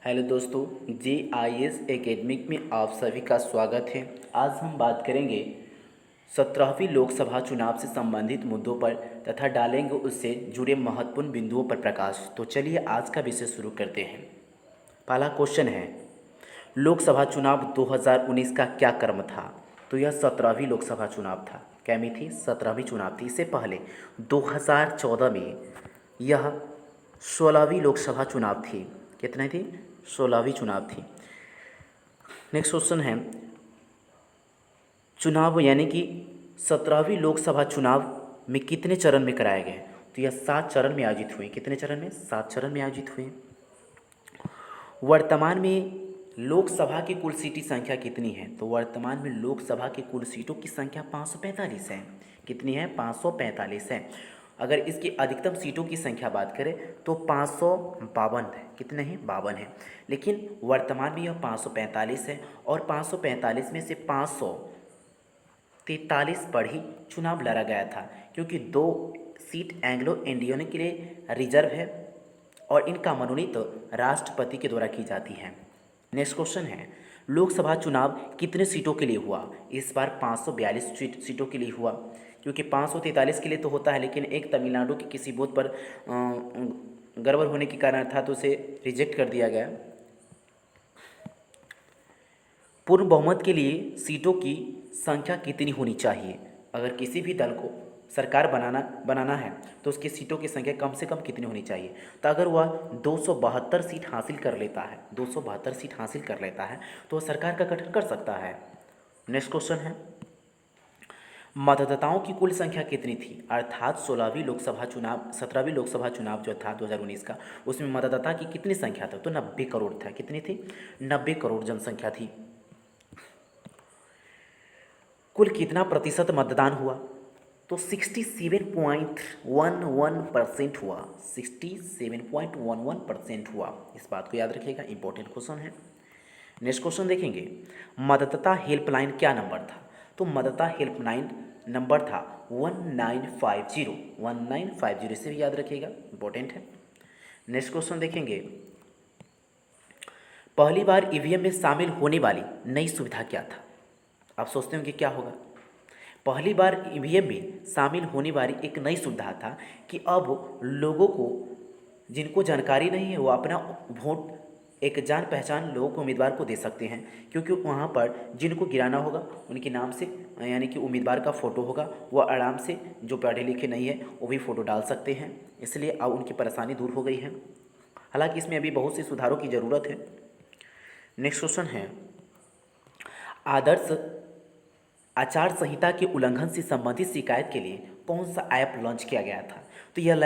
Hello दोस्तों, JIS academic में आप सभी का स्वागत है। आज हम बात करेंगे 17वीं लोकसभा चुनाव से संबंधित मुद्दों पर तथा डालेंगे उससे जुड़े महत्वपूर्ण बिंदुओं पर प्रकाश। तो चलिए आज का विषय शुरू करते हैं। पहला क्वेश्चन है, लोकसभा चुनाव 2019 का क्या क्रम था? तो यह 17वीं लोकसभा चुनाव था। क्या में थी? 17वीं चुनाव थी। इससे पहले 2014 में यह 16वीं लोकसभा चुनाव थी। कितने थी? 16वीं चुनाव थी। नेक्स्ट क्वेश्चन है, चुनाव यानी कि 17वीं लोकसभा चुनाव में कितने चरण में कराए गए? तो यह 7 चरण में आयोजित हुए। कितने चरण में? 7 चरण में आयोजित हुए। वर्तमान में लोकसभा की कुल सीटी संख्या कितनी है? तो वर्तमान में लोकसभा की कुल सीटों की संख्या 545 है। कितनी है? 545 है। अगर इसकी अधिकतम सीटों की संख्या बात करें तो 552 है। कितने हैं? 52 है। लेकिन वर्तमान में यह 545 है और 545 में से 543 पर ही चुनाव लड़ा गया था, क्योंकि 2 सीट एंग्लो इंडियन के लिए रिजर्व है और इनका मनोनीत राष्ट्रपति के द्वारा की जाती है। नेक्स्ट क्वेश्चन है, लोकसभा चुनाव कितने सीटों के लिए हुआ? इस बार 542 सीटों के लिए हुआ, क्योंकि 543 के लिए तो होता है, लेकिन एक तमिलनाडु के किसी बूथ पर गड़बड़ होने के कारण था तो उसे रिजेक्ट कर दिया गया। पूर्ण बहुमत के लिए सीटों की संख्या कितनी होनी चाहिए? अगर किसी भी दल को सरकार बनाना है तो उसकी सीटों की संख्या कम से कम कितनी होनी चाहिए? तो अगर वह 272 सीट हासिल कर लेता है, 272 सीट हासिल कर लेता है तो वह सरकार का गठन कर सकता है। नेक्स्ट क्वेश्चन है, मतदाताओं की कुल संख्या कितनी थी? अर्थात 17वीं लोकसभा चुनाव जो था 2019 का, उसमें मतदाता की कितनी संख्या था? तो 90 करोड़ था। कितनी थी? 90 करोड़ जनसंख्या थी। कुल कितना प्रतिशत मतदान हुआ? तो 67.11% हुआ। 67.11% हुआ। इस बात को याद रखिएगा, इंपॉर्टेंट क्वेश्चन है। नेक्स्ट क्वेश्चन देखेंगे, मतदाता हेल्पलाइन क्या नंबर था? तो मतदाता हेल्पलाइन नंबर था 1950। 1950 इसे भी याद रखिएगा, इंपॉर्टेंट है। नेक्स्ट क्वेश्चन देखेंगे, पहली बार ईवीएम में शामिल होने वाली नई सुविधा क्या था? आप सोचते होंगे क्या होगा? पहली बार ईवीएम में शामिल होने वाली एक नई सुविधा था कि अब लोगों को, जिनको जानकारी नहीं है, वो अपना वोट एक जान पहचान लोगों को, उम्मीदवार को दे सकते हैं, क्योंकि वहाँ पर जिनको गिराना होगा उनके नाम से, यानी कि उम्मीदवार का फ़ोटो होगा, वो आराम से, जो पढ़े लिखे नहीं है वो भी फ़ोटो डाल सकते हैं। इसलिए अब उनकी परेशानी दूर हो गई है। हालांकि इसमें अभी बहुत सी सुधारों की ज़रूरत है। नेक्स्ट क्वेश्चन है, आदर्श आचार संहिता के उल्लंघन से संबंधित शिकायत के लिए कौन सा ऐप लॉन्च किया गया था? तो यह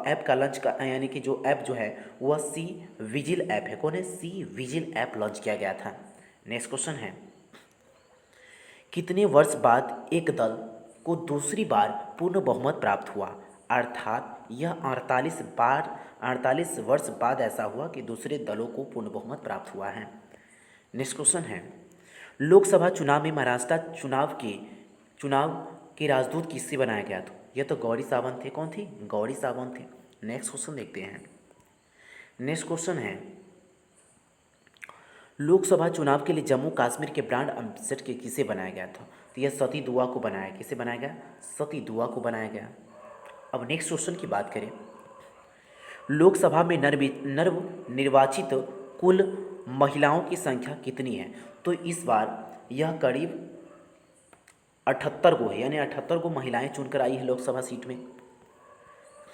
ऐप का लॉन्च का, यानी कि जो ऐप जो है वह सी विजिल ऐप है। कौन है? सी विजिल ऐप लॉन्च किया गया था। नेक्स्ट क्वेश्चन है, कितने वर्ष बाद एक दल को दूसरी बार पूर्ण बहुमत प्राप्त हुआ? अर्थात यह 48 वर्ष बाद ऐसा हुआ कि दूसरे दलों को पूर्ण बहुमत प्राप्त हुआ है। नेक्स्ट क्वेश्चन है, लोकसभा चुनाव में महाराष्ट्र चुनाव के राजदूत किससे बनाया गया था? यह तो गौरी सावंत थे। कौन थी? गौरी सावंत थे। नेक्स्ट क्वेश्चन देखते हैं। नेक्स्ट क्वेश्चन है, लोकसभा चुनाव के लिए जम्मू कश्मीर के ब्रांड एम्बेसडर किसे बनाया गया था? तो यह सती दुआ को बनाया। किसे बनाया गया? सती दुआ को बनाया गया। अब नेक्स्ट क्वेश्चन की बात करें, लोकसभा में नवनिर्वाचित कुल महिलाओं की संख्या कितनी है? तो इस बार यह करीब 78 को है, यानी 78 को महिलाएं चुनकर आई है लोकसभा सीट में।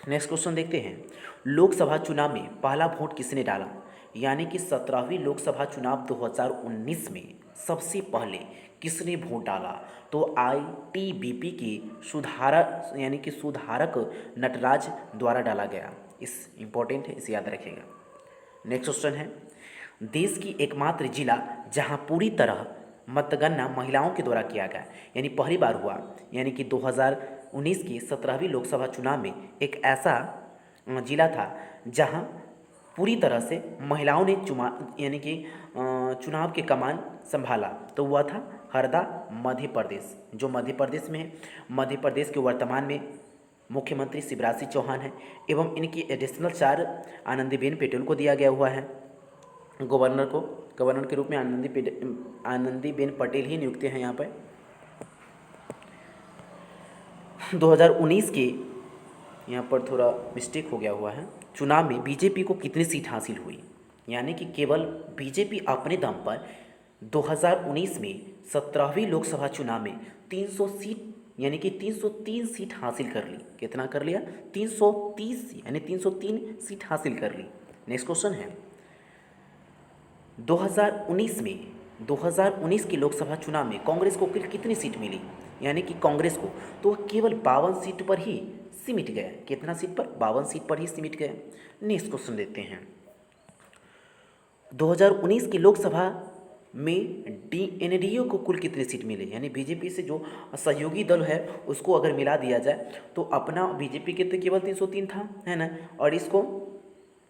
नेक्स्ट क्वेश्चन देखते हैं, लोकसभा चुनाव में पहला वोट किसने डाला? यानी कि 17वीं लोकसभा चुनाव 2019 में सबसे पहले किसने वोट डाला? तो ITBP के सुधारक, यानी कि सुधारक नटराज द्वारा डाला गया। इस इंपॉर्टेंट है, इसे याद रखेगा। नेक्स्ट क्वेश्चन है, देश की एकमात्र जिला जहां पूरी तरह मतगणना महिलाओं के द्वारा किया गया, यानी पहली बार हुआ, यानी कि 2019 की 17वीं लोकसभा चुनाव में एक ऐसा जिला था जहां पूरी तरह से महिलाओं ने यानी कि चुनाव के कमान संभाला, तो वह था हरदा, मध्य प्रदेश, जो मध्य प्रदेश में है। मध्य प्रदेश के वर्तमान में मुख्यमंत्री शिवराज सिंह चौहान हैं, एवं इनकी एडिशनल 4 आनंदीबेन पटेल को दिया गया हुआ है। गवर्नर को, गवर्नर के रूप में आनंदीबेन पटेल ही नियुक्त हैं यहाँ पर। 2019 के, यहाँ पर थोड़ा मिस्टेक हो गया हुआ है, चुनाव में बीजेपी को कितनी सीट हासिल हुई, यानी कि केवल बीजेपी अपने दम पर 2019 में 17वीं लोकसभा चुनाव में 300 सीट यानी कि 303 सीट हासिल कर ली। कितना कर लिया? 330 यानी 303 सीट हासिल कर ली। नेक्स्ट क्वेश्चन है 2019 के लोकसभा चुनाव में कांग्रेस को कुल कितनी सीट मिली, यानी कि कांग्रेस को तो केवल 52 सीट पर ही सिमट गया। कितना सीट पर? 52 सीट पर ही सिमट गया। नेक्स्ट क्वेश्चन देखते हैं 2019 की लोकसभा में एनडीए को कुल कितनी सीट मिली, यानी बीजेपी से जो सहयोगी दल है उसको अगर मिला दिया जाए तो अपना बीजेपी के तो केवल 303 था, है ना, और इसको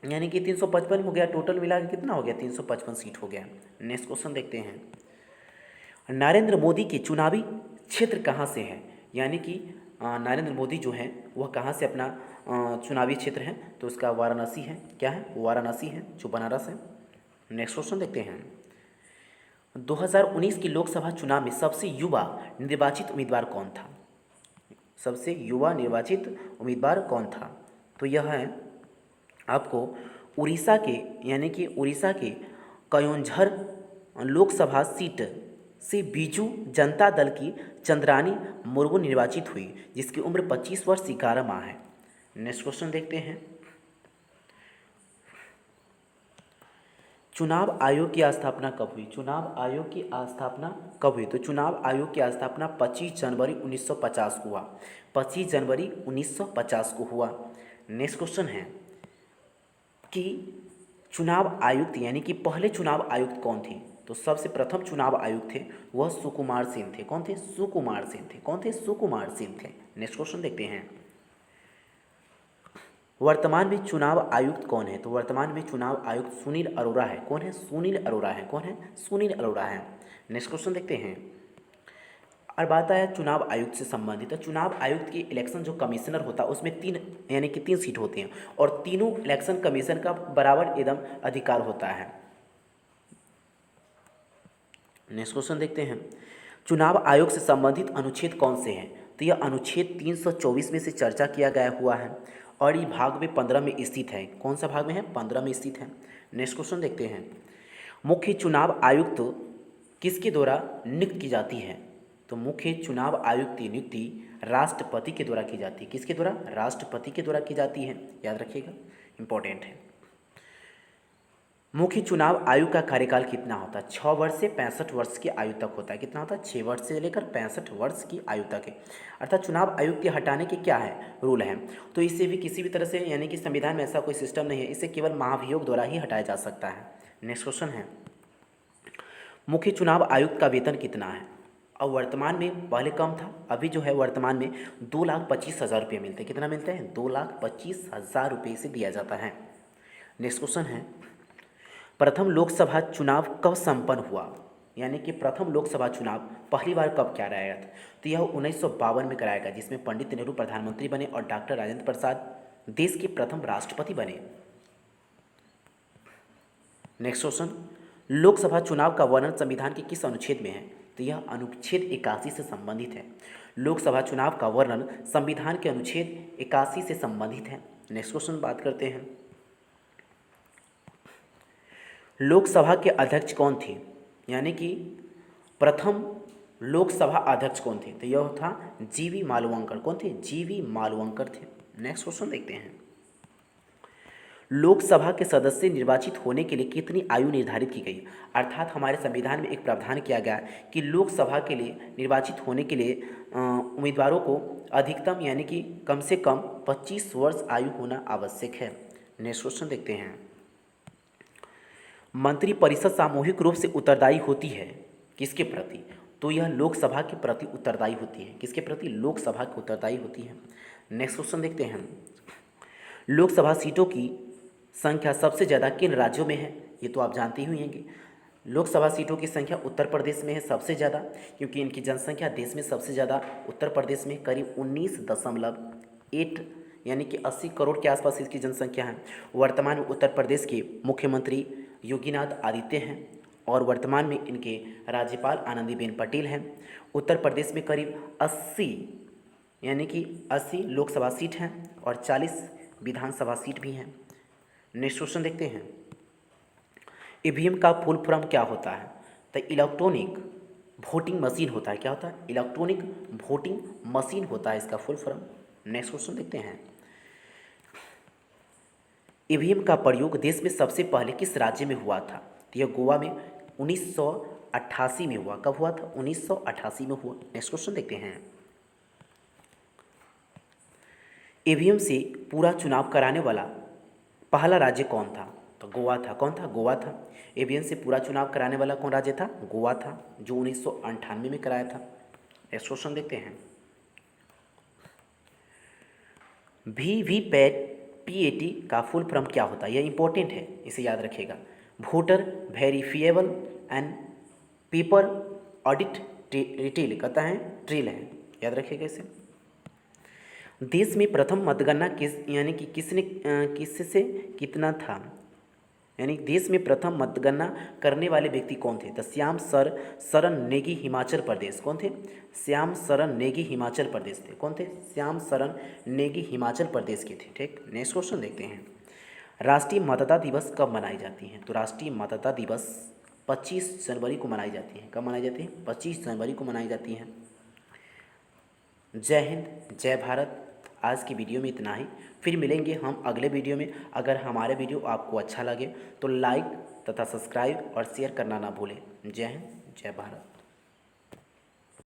यानी कि 355 हो गया, टोटल मिला के कितना हो गया? 355 सीट हो गया। नेक्स्ट क्वेश्चन देखते हैं नरेंद्र मोदी के चुनावी क्षेत्र कहाँ से है, यानी कि नरेंद्र मोदी जो है वह कहाँ से अपना चुनावी क्षेत्र है, तो उसका वाराणसी है। क्या है? वाराणसी है, जो बनारस है। नेक्स्ट क्वेश्चन देखते हैं 2019 की लोकसभा चुनाव में सबसे युवा निर्वाचित उम्मीदवार कौन था? सबसे युवा निर्वाचित उम्मीदवार कौन था? तो यह है आपको उड़ीसा के, यानी कि उड़ीसा के कयोंझर लोकसभा सीट से बीजू जनता दल की चंद्रानी मुर्मू निर्वाचित हुई, जिसकी उम्र 25 वर्ष 11 माह है। नेक्स्ट क्वेश्चन देखते हैं चुनाव आयोग की स्थापना कब हुई? चुनाव आयोग की स्थापना कब हुई? तो चुनाव आयोग की स्थापना 25 जनवरी 1950 को हुआ। 25 जनवरी 1950 को हुआ। नेक्स्ट क्वेश्चन है कि चुनाव आयुक्त यानी कि पहले चुनाव आयुक्त कौन थे? तो सबसे प्रथम चुनाव आयुक्त थे वह सुकुमार सेन थे। कौन थे? सुकुमार सेन थे। कौन थे? सुकुमार सेन थे। नेक्स्ट क्वेश्चन देखते हैं वर्तमान में चुनाव आयुक्त कौन है? तो वर्तमान में चुनाव आयुक्त सुनील अरोड़ा है। कौन है? सुनील अरोड़ा है। कौन है? सुनील अरोड़ा है। नेक्स्ट क्वेश्चन देखते हैं और बात आया चुनाव आयुक्त से संबंधित। तो चुनाव आयुक्त की इलेक्शन जो कमिश्नर होता है उसमें 3 यानी कि 3 सीट होती हैं और तीनों इलेक्शन कमीशन का बराबर एकदम अधिकार होता है। नेक्स्ट क्वेश्चन देखते हैं चुनाव आयोग से संबंधित अनुच्छेद कौन से हैं? तो यह अनुच्छेद 324 में से चर्चा किया गया हुआ है और ये भाग में 15 में स्थित है। कौन सा भाग में है? 15 में स्थित है। नेक्स्ट क्वेश्चन देखते हैं मुख्य चुनाव आयुक्त किसके द्वारा नियुक्त की जाती है? तो मुख्य चुनाव आयुक्त की नियुक्ति राष्ट्रपति के द्वारा की जाती है। किसके द्वारा? राष्ट्रपति के द्वारा की जाती है। याद रखिएगा, इंपॉर्टेंट है। मुख्य चुनाव आयुक्त का कार्यकाल कितना होता है? 6 वर्ष से 65 वर्ष की आयु तक होता है। कितना होता है? 6 वर्ष से लेकर 65 वर्ष की आयु तक है। अर्थात चुनाव आयुक्त के हटाने के क्या है? रूल है। तो इससे भी किसी भी तरह से यानी कि संविधान में ऐसा कोई सिस्टम नहीं है, इसे केवल महाभियोग द्वारा ही हटाया जा सकता है। नेक्स्ट क्वेश्चन है मुख्य चुनाव आयुक्त का वेतन कितना है? और वर्तमान में पहले कम था, अभी जो है वर्तमान में 2,25,000 रुपये मिलते हैं। कितना मिलते हैं? 2,25,000 रुपये से दिया जाता है। नेक्स्ट क्वेश्चन है प्रथम लोकसभा चुनाव कब संपन्न हुआ? यानी कि प्रथम लोकसभा चुनाव पहली बार कब कराया गया था? तो यह 1952 में कराया गया, जिसमें पंडित नेहरू प्रधानमंत्री बने और डॉक्टर राजेंद्र प्रसाद देश के प्रथम राष्ट्रपति बने। नेक्स्ट क्वेश्चन लोकसभा चुनाव का वर्णन संविधान के किस अनुच्छेद में है? तो यह अनुच्छेद 81 से संबंधित है। लोकसभा चुनाव का वर्णन संविधान के अनुच्छेद 81 से संबंधित है। नेक्स्ट क्वेश्चन बात करते हैं लोकसभा के अध्यक्ष कौन थे? यानी कि प्रथम लोकसभा अध्यक्ष कौन थे? तो यह था जीवी मालवंकर। कौन थे? जीवी मालवंकर थे। नेक्स्ट क्वेश्चन देखते हैं लोकसभा के सदस्य निर्वाचित होने के लिए कितनी आयु निर्धारित की गई? अर्थात हमारे संविधान में एक प्रावधान किया गया कि लोकसभा के लिए निर्वाचित होने के लिए उम्मीदवारों को अधिकतम यानी कि कम से कम 25 वर्ष आयु होना आवश्यक है। नेक्स्ट क्वेश्चन देखते हैं मंत्रिपरिषद सामूहिक रूप से उत्तरदायी होती है किसके प्रति? तो यह लोकसभा के प्रति उत्तरदायी होती है। किसके प्रति? लोकसभा की उत्तरदायी होती है। नेक्स्ट क्वेश्चन देखते हैं लोकसभा सीटों की संख्या सबसे ज़्यादा किन राज्यों में है? ये तो आप जानते ही होंगे। लोकसभा सीटों की संख्या उत्तर प्रदेश में है सबसे ज़्यादा, क्योंकि इनकी जनसंख्या देश में सबसे ज़्यादा उत्तर प्रदेश में करीब 19.8 यानी कि 80 करोड़ के आसपास इसकी जनसंख्या है। वर्तमान में उत्तर प्रदेश के मुख्यमंत्री योगीनाथ आदित्य हैं और वर्तमान में इनके राज्यपाल आनंदीबेन पटेल हैं। उत्तर प्रदेश में करीब 80 यानी कि 80 लोकसभा सीट हैं और 40 विधानसभा सीट भी हैं। नेक्स्ट क्वेश्चन देखते हैं। ईवीएम का फुल फॉर्म क्या होता है? तो इलेक्ट्रॉनिक वोटिंग मशीन होता है। क्या होता है? इलेक्ट्रॉनिक वोटिंग मशीन होता है इसका फुल फॉर्म। नेक्स्ट क्वेश्चन देखते हैं। ईवीएम का प्रयोग देश में सबसे पहले किस राज्य में हुआ था? तो यह गोवा में 1988 में हुआ। कब हुआ था? 1988 में हुआ। नेक्स्ट क्वेश्चन देखते हैं। ईवीएम से पूरा चुनाव कराने वाला पहला राज्य कौन था? तो गोवा था। कौन था? गोवा था। ईवीएम से पूरा चुनाव कराने वाला कौन राज्य था? गोवा था, जो 1998 में कराया था। नेक्स्ट क्वेश्चन देखते हैं। वीवीपैट का फुल फॉर्म क्या होता है? यह इंपॉर्टेंट है, इसे याद रखिएगा। Voter verifiable and paper audit retail कहता है, ट्रेल है, याद रखिएगा इसे। देश में प्रथम मतगणना यानी कि किससे कितना था? यानी देश में प्रथम मतगणना करने वाले व्यक्ति कौन थे? तो श्याम शरण नेगी हिमाचल प्रदेश। कौन थे? श्याम शरण नेगी हिमाचल प्रदेश थे। कौन थे? श्याम शरण नेगी हिमाचल प्रदेश के थे। ठीक। नेक्स्ट क्वेश्चन देखते हैं। राष्ट्रीय मतदाता दिवस कब मनाई जाती है? तो राष्ट्रीय मतदाता दिवस 25 जनवरी को मनाई जाती है। कब मनाई जाती है? 25 जनवरी को मनाई जाती है। जय हिंद, जय भारत। आज की वीडियो में इतना ही। फिर मिलेंगे हम अगले वीडियो में। अगर हमारे वीडियो आपको अच्छा लगे तो लाइक तथा सब्सक्राइब और शेयर करना ना भूलें। जय हिंद, जय भारत।